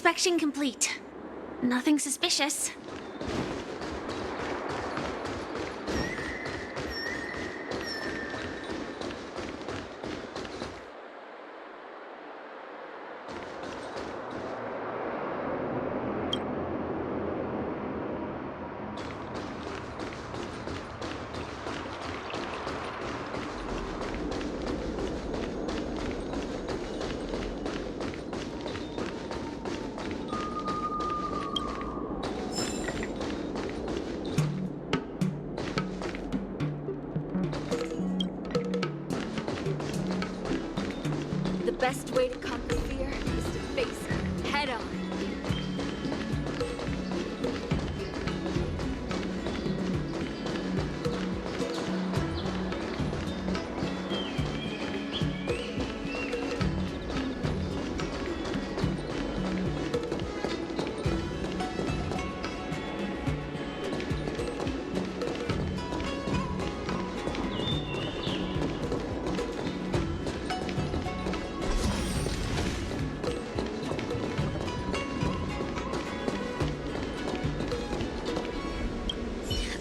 Inspection complete. Nothing suspicious. The best way to conquer fear is to face it head on.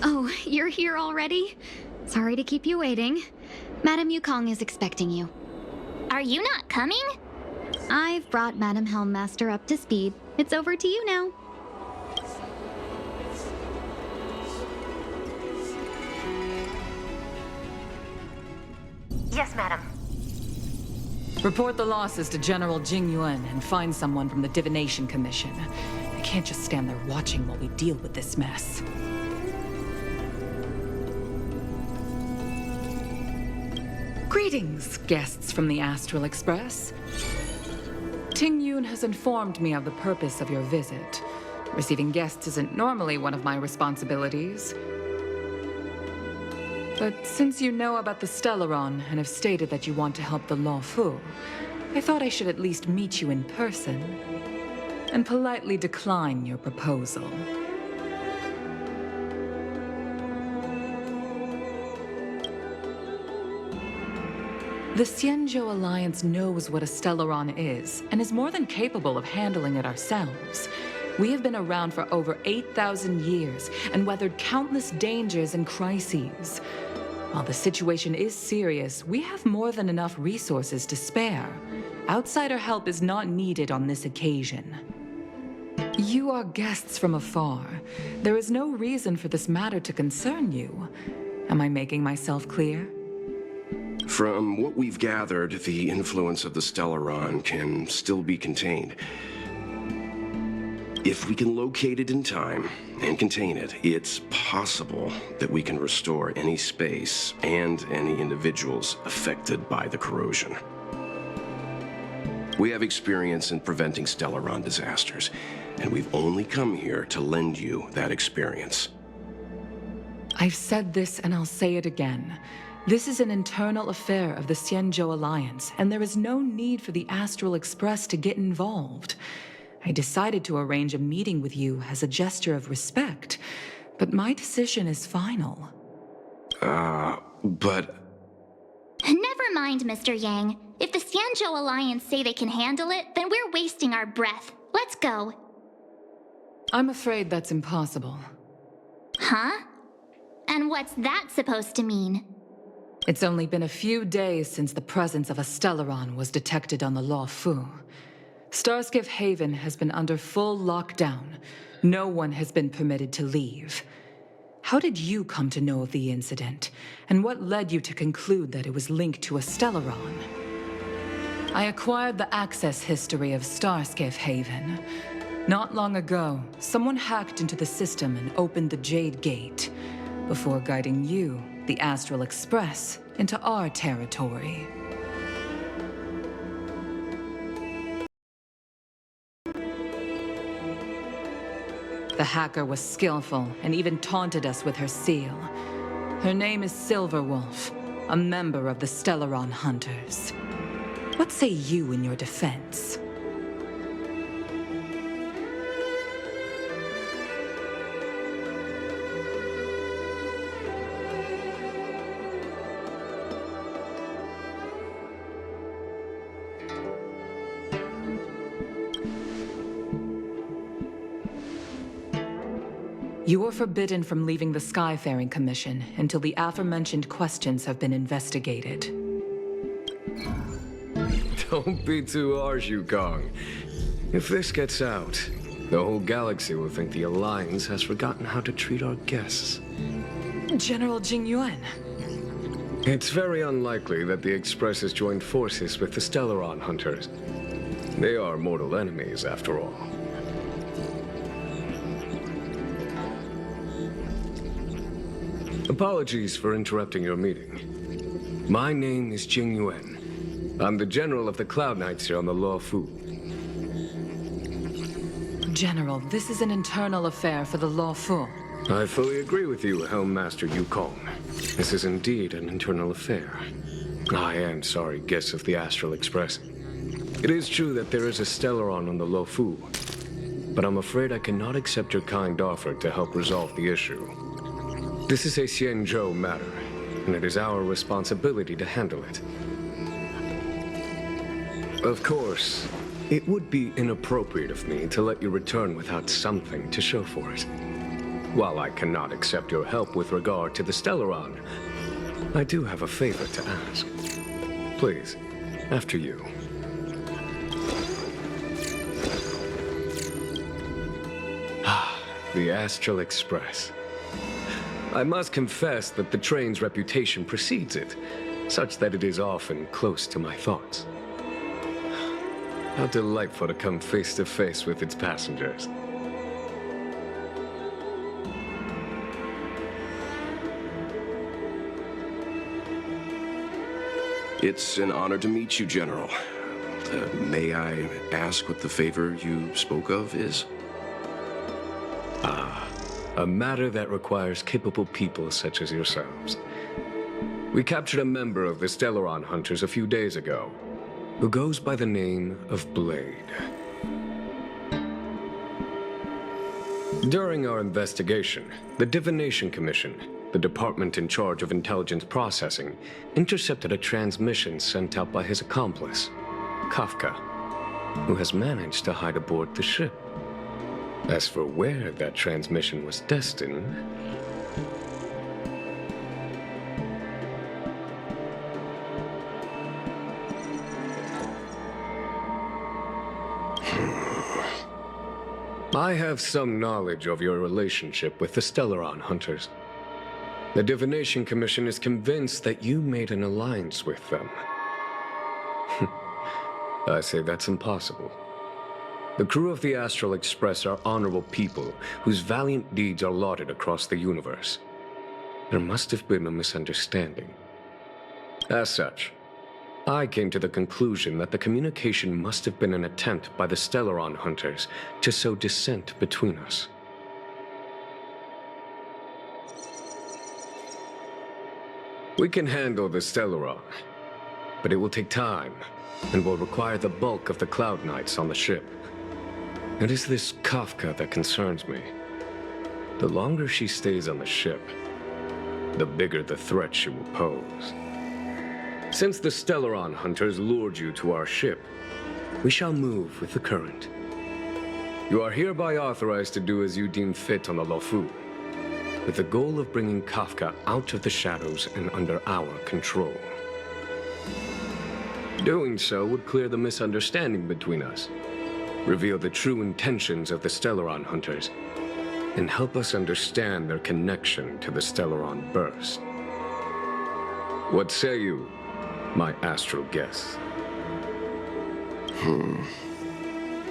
Oh, you're here already? Sorry to keep you waiting. Madame Yukong is expecting you. Are you not coming? I've brought Madame Helmmaster up to speed. It's over to you now. Yes, madam. Report the losses to General Jing Yuan and find someone from the Divination Commission. I can't just stand there watching while we deal with this mess. Greetings, guests from the Astral Express. Ting Yun has informed me of the purpose of your visit. Receiving guests isn't normally one of my responsibilities. But since you know about the Stellaron and have stated that you want to help the Law Fu, I thought I should at least meet you in person and politely decline your proposal. The Xianzhou Alliance knows what a Stellaron is, and is more than capable of handling it ourselves. We have been around for over 8,000 years, and weathered countless dangers and crises. While the situation is serious, we have more than enough resources to spare. Outsider help is not needed on this occasion. You are guests from afar. There is no reason for this matter to concern you. Am I making myself clear? From what we've gathered, the influence of the Stellaron can still be contained. If we can locate it in time and contain it, it's possible that we can restore any space and any individuals affected by the corrosion. We have experience in preventing Stellaron disasters, and we've only come here to lend you that experience. I've said this and I'll say it again. This is an internal affair of the Xianzhou Alliance, and there is no need for the Astral Express to get involved. I decided to arrange a meeting with you as a gesture of respect, but my decision is final. But... Never mind, Mr. Yang. If the Xianzhou Alliance say they can handle it, then we're wasting our breath. Let's go. I'm afraid that's impossible. Huh? And what's that supposed to mean? It's only been a few days since the presence of a Stellaron was detected on the Law Fu. Starskiff Haven has been under full lockdown. No one has been permitted to leave. How did you come to know of the incident? And what led you to conclude that it was linked to a Stellaron? I acquired the access history of Starskiff Haven. Not long ago, someone hacked into the system and opened the Jade Gate, before guiding you, the Astral Express, into our territory. The hacker was skillful and even taunted us with her seal. Her name is Silverwolf, a member of the Stellaron Hunters. What say you in your defense? You are forbidden from leaving the Skyfaring Commission until the aforementioned questions have been investigated. Don't be too harsh, Yukong. If this gets out, the whole galaxy will think the Alliance has forgotten how to treat our guests. General Jing Yuan. It's very unlikely that the Express has joined forces with the Stellaron Hunters. They are mortal enemies, after all. Apologies for interrupting your meeting. My name is Jing Yuan. I'm the General of the Cloud Knights here on the Law Fu. General, this is an internal affair for the Law Fu. I fully agree with you, Helm Master Yukong. This is indeed an internal affair. I am sorry, guests of the Astral Express. It is true that there is a Stellaron on the Lo Fu, but I'm afraid I cannot accept your kind offer to help resolve the issue. This is a Xianzhou matter, and it is our responsibility to handle it. Of course, it would be inappropriate of me to let you return without something to show for it. While I cannot accept your help with regard to the Stellaron, I do have a favor to ask. Please, after you. The Astral Express. I must confess that the train's reputation precedes it, such that it is often close to my thoughts. How delightful to come face to face with its passengers. It's an honor to meet you, General. May I ask what the favor you spoke of is? A matter that requires capable people such as yourselves. We captured a member of the Stellaron Hunters a few days ago, who goes by the name of Blade. During our investigation, the Divination Commission, the department in charge of intelligence processing, intercepted a transmission sent out by his accomplice, Kafka, who has managed to hide aboard the ship. As for where that transmission was destined... I have some knowledge of your relationship with the Stellaron Hunters. The Divination Commission is convinced that you made an alliance with them. I say that's impossible. The crew of the Astral Express are honorable people whose valiant deeds are lauded across the universe. There must have been a misunderstanding. As such, I came to the conclusion that the communication must have been an attempt by the Stellaron Hunters to sow dissent between us. We can handle the Stellaron, but it will take time and will require the bulk of the Cloud Knights on the ship. It is this Kafka that concerns me. The longer she stays on the ship, the bigger the threat she will pose. Since the Stellaron Hunters lured you to our ship, we shall move with the current. You are hereby authorized to do as you deem fit on the Lo Fu, with the goal of bringing Kafka out of the shadows and under our control. Doing so would clear the misunderstanding between us, reveal the true intentions of the Stellaron Hunters, and help us understand their connection to the Stellaron Burst. What say you, my astral guests?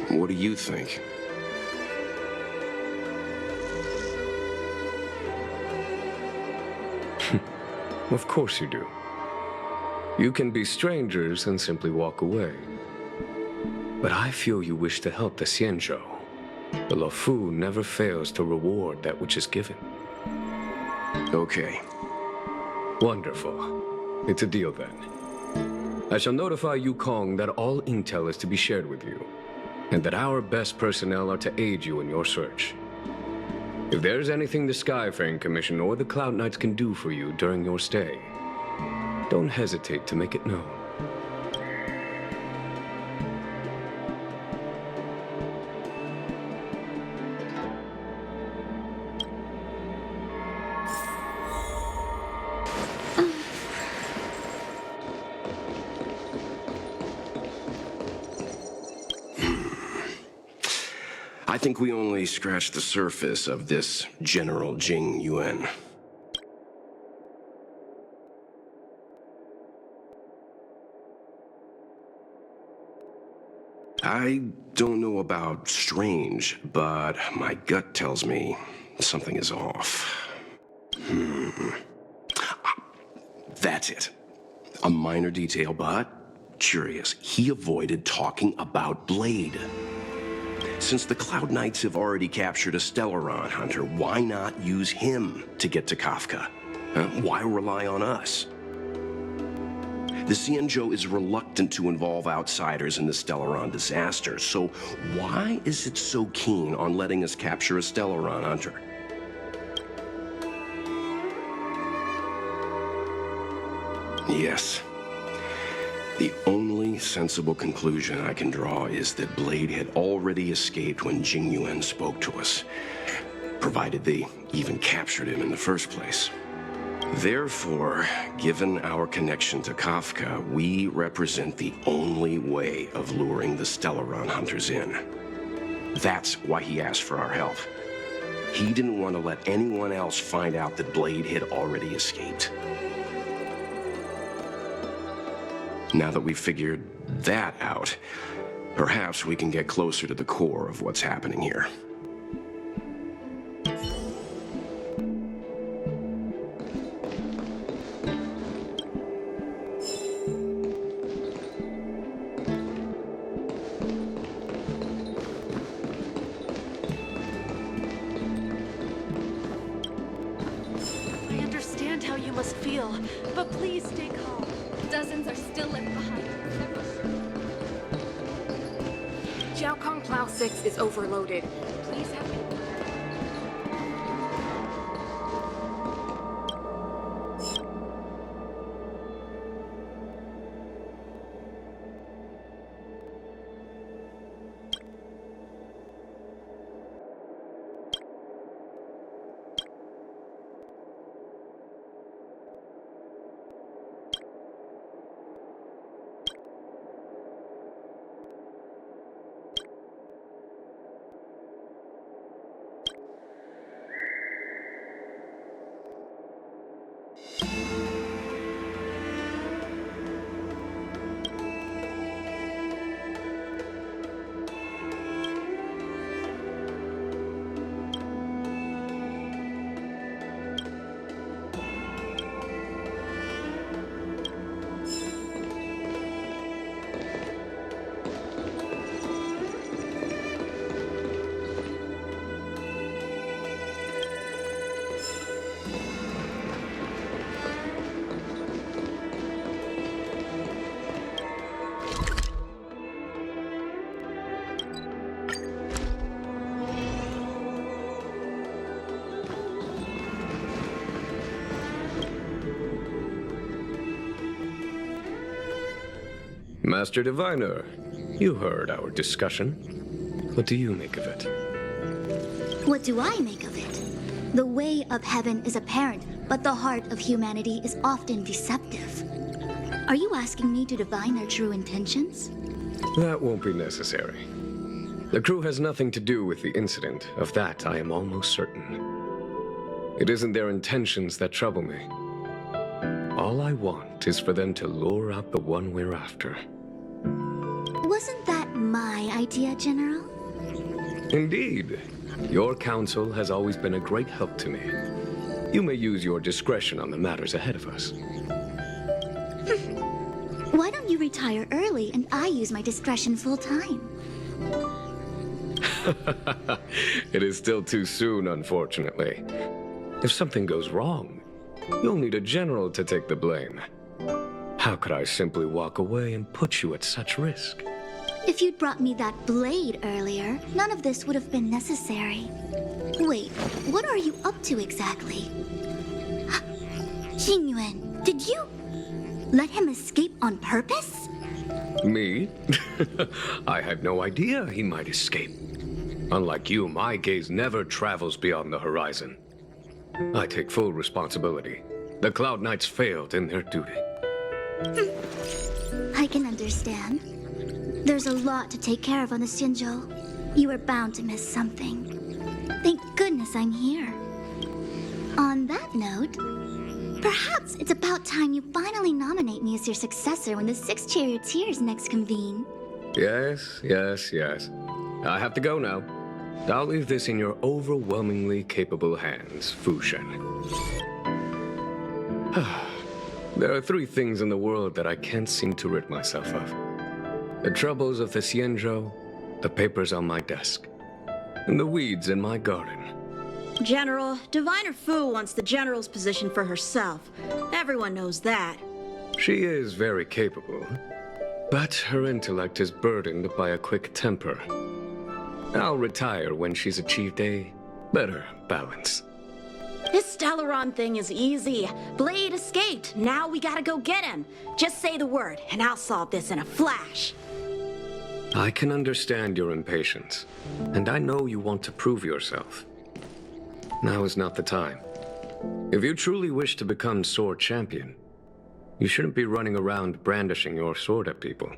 What do you think? Of course you do. You can be strangers and simply walk away. But I feel you wish to help the Xianzhou. The Lo Fu never fails to reward that which is given. Okay. Wonderful. It's a deal then. I shall notify Yukong that all intel is to be shared with you, and that our best personnel are to aid you in your search. If there's anything the Skyfaring Commission or the Cloud Knights can do for you during your stay, don't hesitate to make it known. think we only scratched the surface of this General Jing Yuan. I don't know about strange, but my gut tells me something is off. That's it. A minor detail, but curious. He avoided talking about Blade. Since the Cloud Knights have already captured a Stellaron hunter, why not use him to get to Kafka? Why rely on us? The Xianzhou is reluctant to involve outsiders in the Stellaron disaster, so why is it so keen on letting us capture a Stellaron hunter? Yes. The only sensible conclusion I can draw is that Blade had already escaped when Jing Yuan spoke to us, provided they even captured him in the first place. Therefore, given our connection to Kafka, we represent the only way of luring the Stellaron hunters in. That's why he asked for our help. He didn't want to let anyone else find out that Blade had already escaped. Now that we've figured that out, perhaps we can get closer to the core of what's happening here. I understand how you must feel, but please stay calm. Dozens are still left behind. Jiaokong Plow 6 is overloaded. Please have it. Master Diviner, you heard our discussion. What do you make of it? What do I make of it? The way of heaven is apparent, but the heart of humanity is often deceptive. Are you asking me to divine their true intentions? That won't be necessary. The crew has nothing to do with the incident. Of that, I am almost certain. It isn't their intentions that trouble me. All I want is for them to lure out the one we're after. Wasn't that my idea, General? Indeed. Your counsel has always been a great help to me. You may use your discretion on the matters ahead of us. Why don't you retire early and I use my discretion full time? It is still too soon, unfortunately. If something goes wrong, you'll need a general to take the blame. How could I simply walk away and put you at such risk? If you'd brought me that blade earlier, none of this would have been necessary. Wait, what are you up to exactly? Xingyuan, did you let him escape on purpose? Me? I had no idea he might escape. Unlike you, my gaze never travels beyond the horizon. I take full responsibility. The Cloud Knights failed in their duty. I can understand. There's a lot to take care of on the Xinzhou. You were bound to miss something. Thank goodness I'm here. On that note, perhaps it's about time you finally nominate me as your successor when the Six Charioteers next convene. Yes, yes, yes. I have to go now. I'll leave this in your overwhelmingly capable hands, Fu Shen. There are three things in the world that I can't seem to rid myself of. The troubles of the Xianzhou, the papers on my desk, and the weeds in my garden. General, Diviner Fu wants the General's position for herself. Everyone knows that. She is very capable, but her intellect is burdened by a quick temper. I'll retire when she's achieved a better balance. This Stellaron thing is easy. Blade escaped. Now we gotta go get him. Just say the word, and I'll solve this in a flash. I can understand your impatience, and I know you want to prove yourself. Now is not the time. If you truly wish to become sword champion, you shouldn't be running around brandishing your sword at people,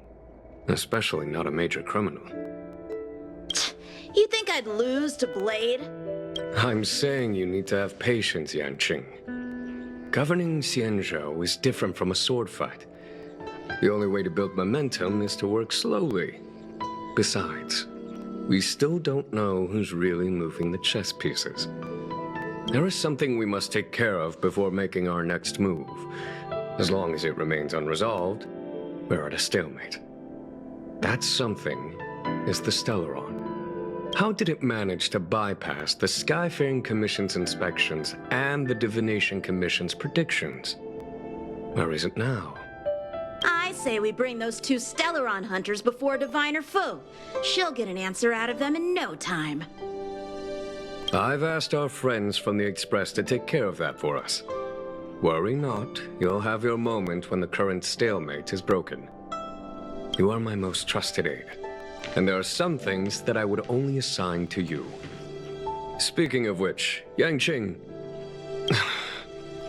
especially not a major criminal. You think I'd lose to Blade? I'm saying you need to have patience, Yanqing. Governing Xianzhou is different from a sword fight. The only way to build momentum is to work slowly. Besides, we still don't know who's really moving the chess pieces. There is something we must take care of before making our next move. As long as it remains unresolved, we're at a stalemate. That something is the Stellaron. How did it manage to bypass the Skyfaring Commission's inspections and the Divination Commission's predictions? Where is it now? I say we bring those two Stellaron hunters before Diviner Fu. She'll get an answer out of them in no time. I've asked our friends from the Express to take care of that for us. Worry not, you'll have your moment when the current stalemate is broken. You are my most trusted aide, and there are some things that I would only assign to you. Speaking of which, Yanqing...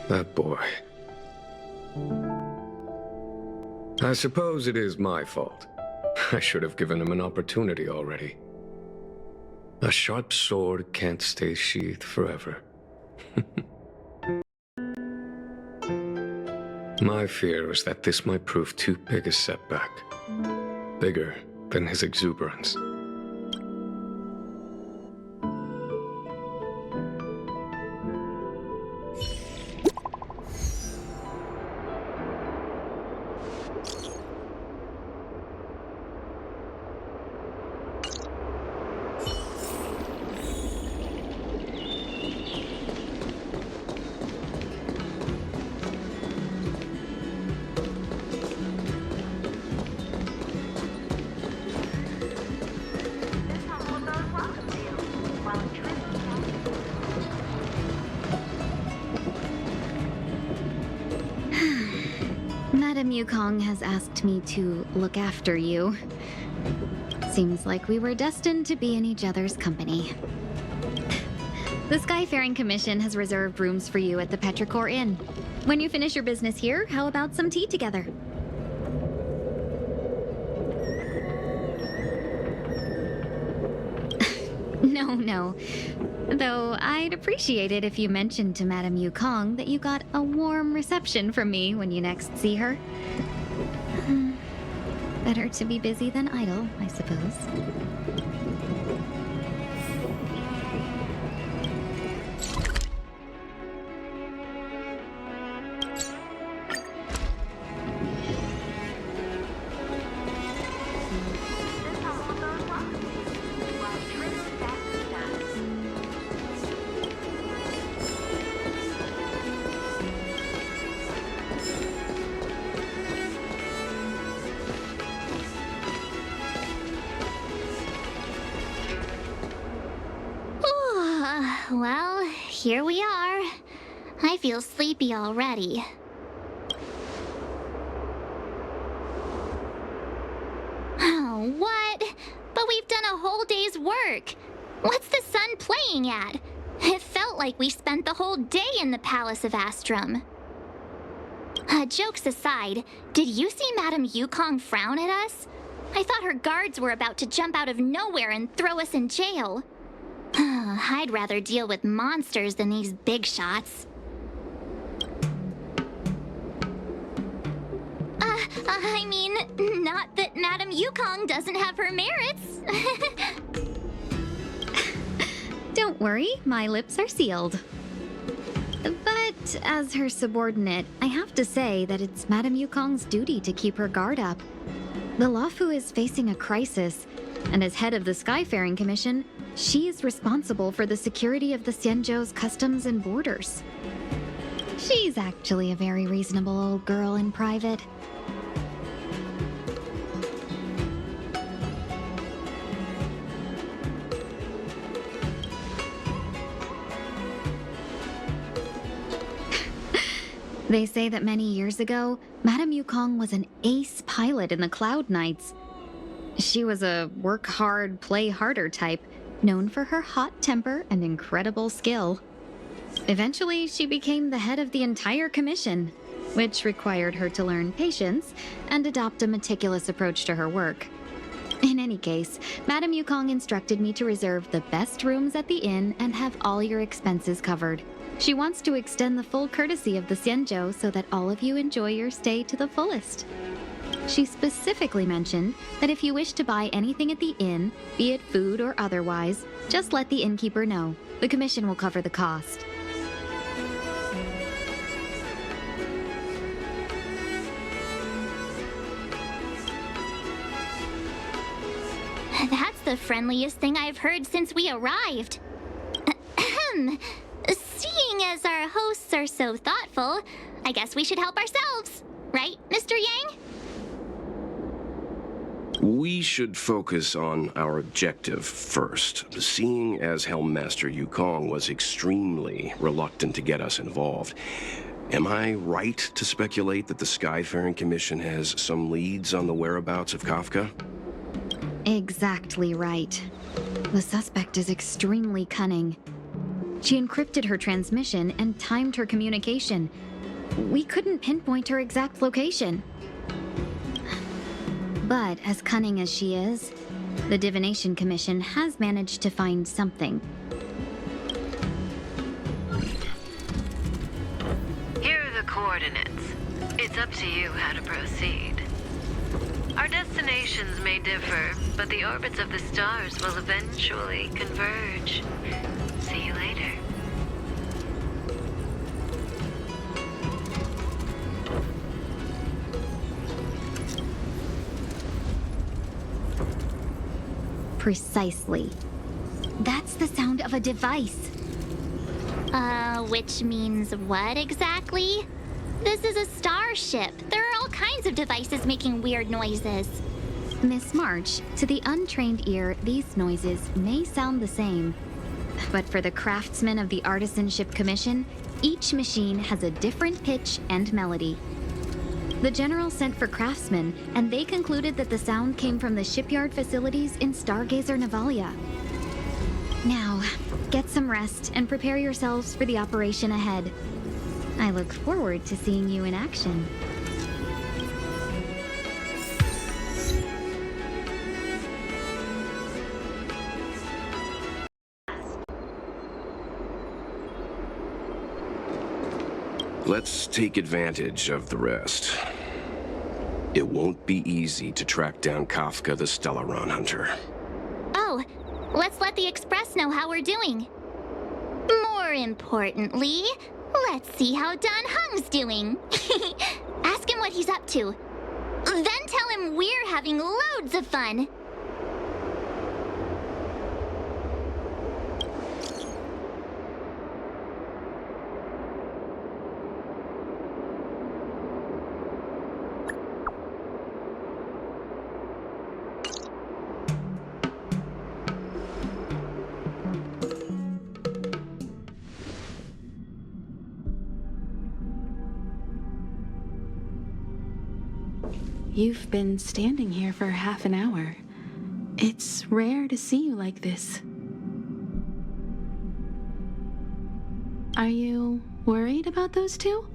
that boy... I suppose it is my fault. I should have given him an opportunity already. A sharp sword can't stay sheathed forever. My fear is that this might prove too big a setback. Bigger than his exuberance. Madam Yukong has asked me to look after you. Seems like we were destined to be in each other's company. The Skyfaring Commission has reserved rooms for you at the Petrichor Inn. When you finish your business here, how about some tea together? No. Though I'd appreciate it if you mentioned to Madam Yukong that you got a warm reception from me when you next see her. Better to be busy than idle, I suppose. Well, here we are. I feel sleepy already. Oh, what? But we've done a whole day's work. What's the sun playing at? It felt like we spent the whole day in the Palace of Astrum. Jokes aside, did you see Madame Yukong frown at us? I thought her guards were about to jump out of nowhere and throw us in jail. I'd rather deal with monsters than these big shots. I mean, not that Madame Yukong doesn't have her merits. Don't worry, my lips are sealed. But as her subordinate, I have to say that it's Madame Yukong's duty to keep her guard up. The Luofu is facing a crisis, and as head of the Skyfaring Commission, she is responsible for the security of the Xianzhou's customs and borders. She's actually a very reasonable old girl in private. They say that many years ago, Madame Yukong was an ace pilot in the Cloud Knights. She was a work hard, play harder type, known for her hot temper and incredible skill. Eventually, she became the head of the entire commission, which required her to learn patience and adopt a meticulous approach to her work. In any case, Madame Yukong instructed me to reserve the best rooms at the inn and have all your expenses covered. She wants to extend the full courtesy of the Xianzhou so that all of you enjoy your stay to the fullest. She specifically mentioned that if you wish to buy anything at the inn, be it food or otherwise, just let the innkeeper know. The commission will cover the cost. That's the friendliest thing I've heard since we arrived. Ahem. Seeing as our hosts are so thoughtful, I guess we should help ourselves. Right, Mr. Yang? We should focus on our objective first. Seeing as Helmmaster Yukong was extremely reluctant to get us involved, am I right to speculate that the Skyfaring Commission has some leads on the whereabouts of Kafka? Exactly right. The suspect is extremely cunning. She encrypted her transmission and timed her communication. We couldn't pinpoint her exact location. But as cunning as she is, the Divination Commission has managed to find something. Here are the coordinates. It's up to you how to proceed. Our destinations may differ, but the orbits of the stars will eventually converge. See you later. Precisely. That's the sound of a device. Which means what exactly? This is a starship. There are all kinds of devices making weird noises. Miss March, to the untrained ear, these noises may sound the same. But for the craftsmen of the Artisanship Commission, each machine has a different pitch and melody. The General sent for craftsmen, and they concluded that the sound came from the shipyard facilities in Stargazer Navalia. Now, get some rest and prepare yourselves for the operation ahead. I look forward to seeing you in action. Let's take advantage of the rest. It won't be easy to track down Kafka the Stellaron Hunter. Oh, let's let the Express know how we're doing. More importantly, let's see how Don Hung's doing. Ask him what he's up to. Then tell him we're having loads of fun. You've been standing here for half an hour. It's rare to see you like this. Are you worried about those two?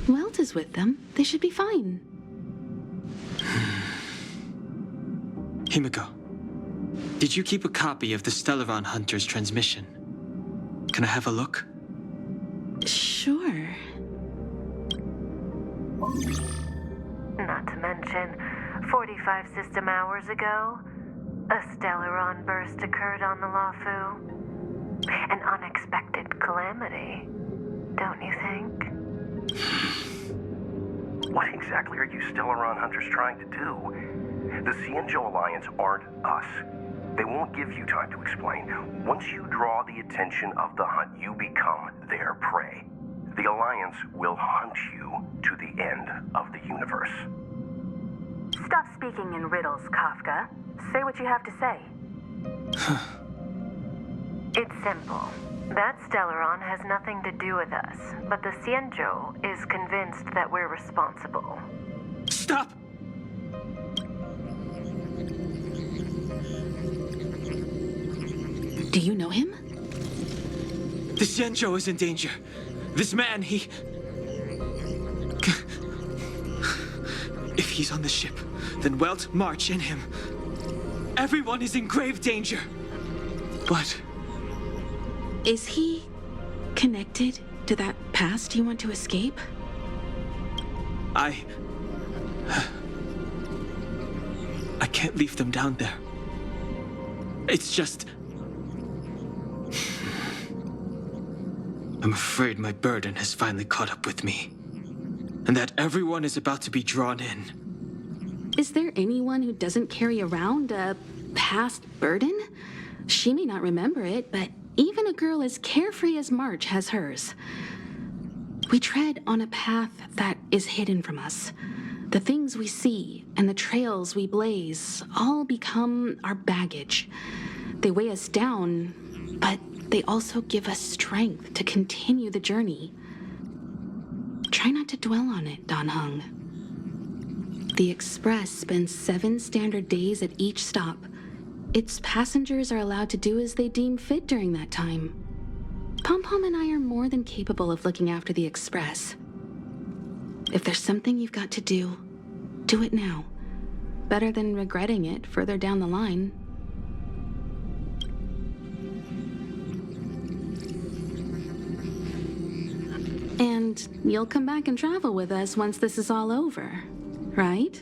Welt is with them. They should be fine. Himiko, did you keep a copy of the Stellaron Hunter's transmission? Can I have a look? Sure. Not to mention, 45 system hours ago, a Stellaron burst occurred on the Lawfu. An unexpected calamity, don't you think? What exactly are you Stellaron hunters trying to do? The Xianzhou Alliance aren't us. They won't give you time to explain. Once you draw the attention of the hunt, you become their prey. The Alliance will hunt you to the end of the universe. Stop speaking in riddles, Kafka. Say what you have to say. It's simple. That Stellaron has nothing to do with us, but the Xianzhou is convinced that we're responsible. Stop! Do you know him? The Xianzhou is in danger. This man, he... If he's on the ship, then Welt, March, and him. Everyone is in grave danger. But... Is he connected to that past you want to escape? I can't leave them down there. It's just... I'm afraid my burden has finally caught up with me. And that everyone is about to be drawn in. Is there anyone who doesn't carry around a past burden? She may not remember it, but even a girl as carefree as March has hers. We tread on a path that is hidden from us. The things we see and the trails we blaze all become our baggage. They weigh us down, but they also give us strength to continue the journey. Try not to dwell on it, Dan Heng. The Express spends 7 standard days at each stop. Its passengers are allowed to do as they deem fit during that time. Pom-Pom and I are more than capable of looking after the Express. If there's something you've got to do, do it now. Better than regretting it further down the line. And you'll come back and travel with us once this is all over, right?